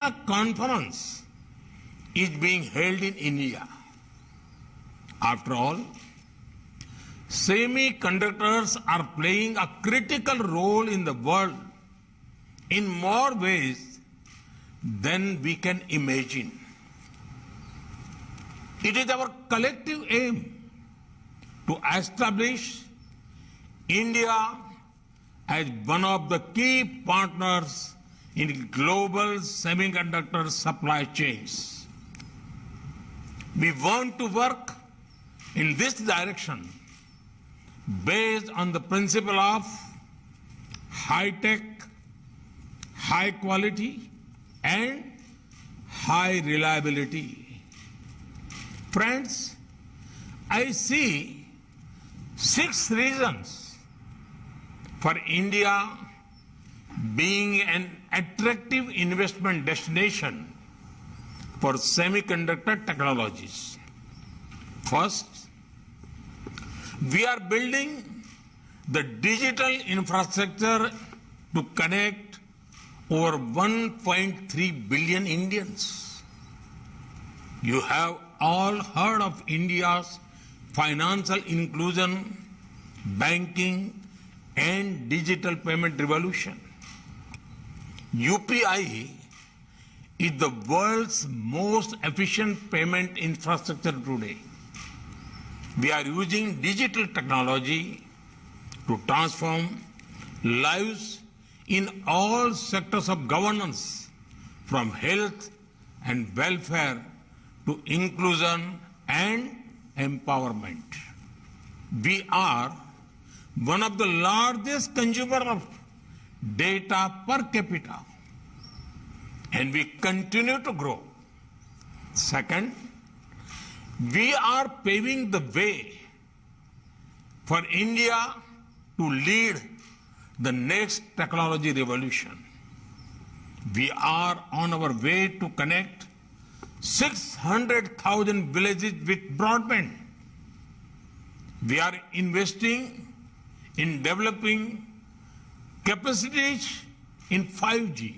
A conference is being held in India. After all, semiconductors are playing a critical role in the world in more ways than we can imagine. It is our collective aim to establish India as one of the key partners in global semiconductor supply chains. We want to work in this direction based on the principle of high tech, high quality, and high reliability. Friends, I see 6 reasons for India being an attractive investment destination for semiconductor technologies. First, we are building the digital infrastructure to connect over 1.3 billion Indians. You have all heard of India's financial inclusion, banking, and digital payment revolution. UPI is the world's most efficient payment infrastructure today. We are using digital technology to transform lives in all sectors of governance, from health and welfare to inclusion and empowerment. We are one of the largest consumers of data per capita, and we continue to grow. Second, we are paving the way for India to lead the next technology revolution. We are on our way to connect 600,000 villages with broadband. We are investing in developing capacities in 5G,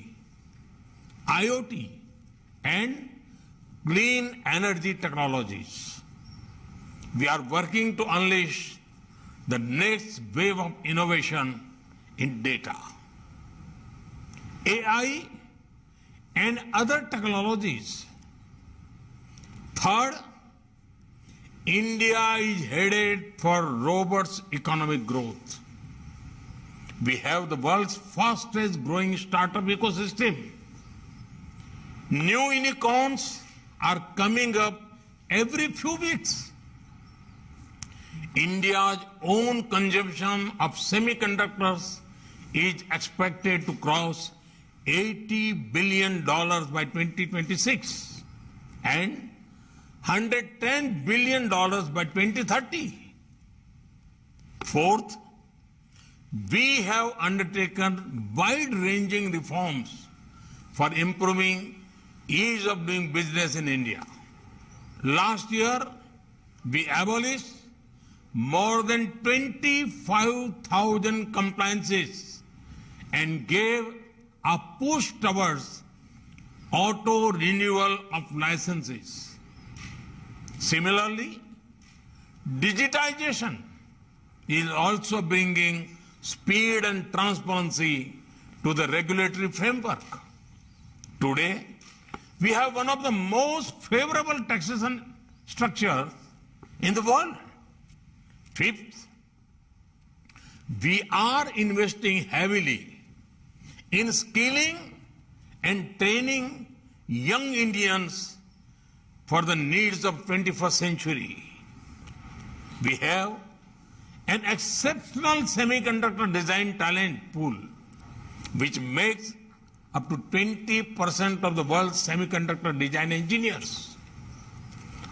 IoT, and clean energy technologies. We are working to unleash the next wave of innovation in data, AI, and other technologies. Third, India is headed for robust economic growth. We have the world's fastest growing startup ecosystem. New unicorns are coming up every few weeks. India's own consumption of semiconductors is expected to cross $80 billion by 2026 and $110 billion by 2030. Fourth, we have undertaken wide-ranging reforms for improving ease of doing business in India. Last year, we abolished more than 25,000 compliances and gave a push towards auto renewal of licenses. Similarly, digitization is also bringing speed and transparency to the regulatory framework. Today, we have one of the most favorable taxation structures in the world. Fifth, we are investing heavily in skilling and training young Indians for the needs of 21st century. We have an exceptional semiconductor design talent pool, which makes up to 20% of the world's semiconductor design engineers.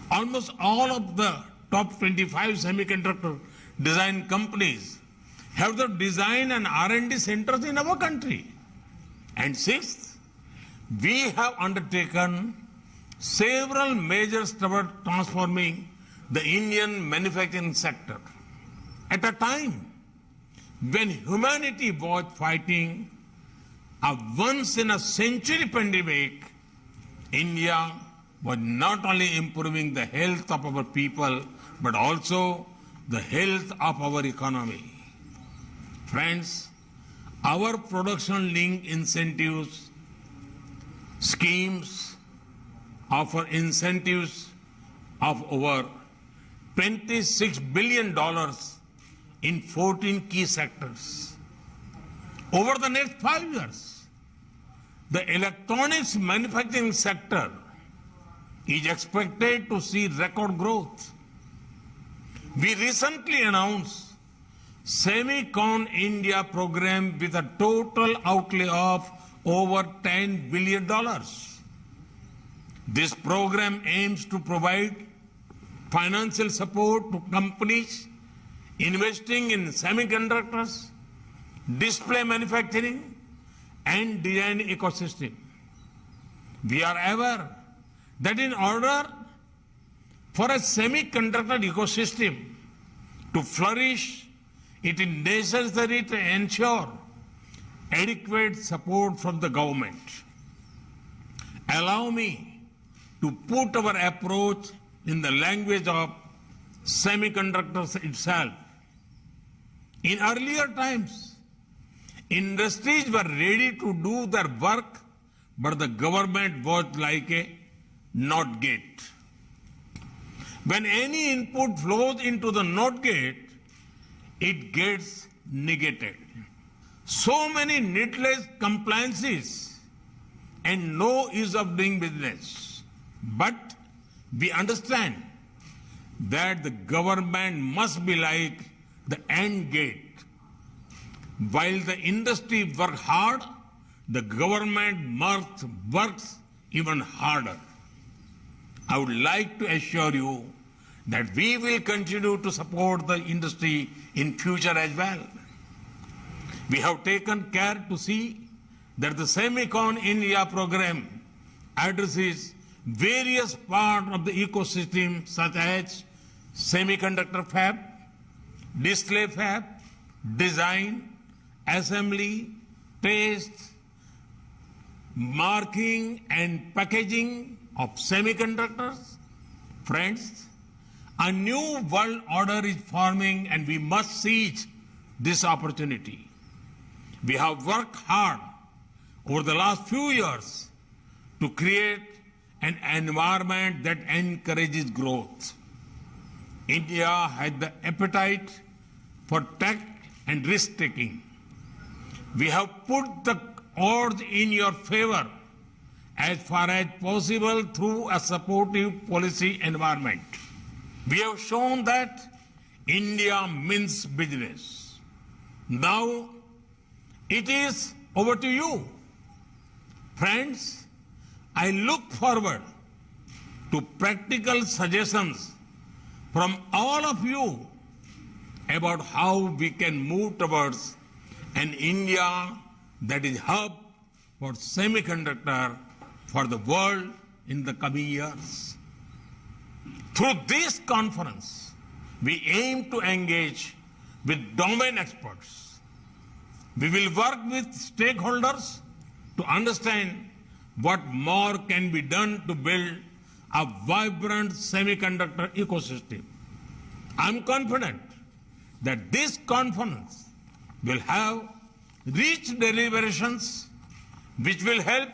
Almost all of the top 25 semiconductor design companies have the design and R&D centers in our country. And sixth, we have undertaken several measures toward transforming the Indian manufacturing sector. At a time when humanity was fighting a once-in-a-century pandemic India was not only improving the health of our people, but also the health of our economy. Friends, our production-linked incentives schemes offer incentives of over $26 billion in 14 key sectors. Over the next 5 years, the electronics manufacturing sector is expected to see record growth. We recently announced Semicon India program with a total outlay of over $10 billion. This program aims to provide financial support to companies investing in semiconductors, display manufacturing, and design ecosystem. We are aware that in order for a semiconductor ecosystem to flourish, it is necessary to ensure adequate support from the government. Allow me to put our approach in the language of semiconductors itself. In earlier times, industries were ready to do their work, but the government was like a not gate. When any input flows into the not gate, it gets negated. So many needless compliances and no ease of doing business. But we understand that the government must be like the end gate. While the industry works hard, the government works even harder. I would like to assure you that we will continue to support the industry in future as well. We have taken care to see that the Semicon India program addresses various parts of the ecosystem such as semiconductor fab, display fab, design, assembly, test, marking and packaging of semiconductors. Friends, a new world order is forming and we must seize this opportunity. We have worked hard over the last few years to create an environment that encourages growth. India has the appetite for tech and risk-taking. We have put the odds in your favor as far as possible through a supportive policy environment. We have shown that India means business. Now, it is over to you. Friends, I look forward to practical suggestions from all of you about how we can move towards an India that is hub for semiconductor for the world in the coming years. Through this conference, we aim to engage with domain experts. We will work with stakeholders to understand what more can be done to build a vibrant semiconductor ecosystem. I'm confident that this conference will have rich deliberations which will help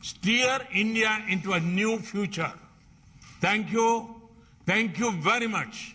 steer India into a new future. Thank you very much.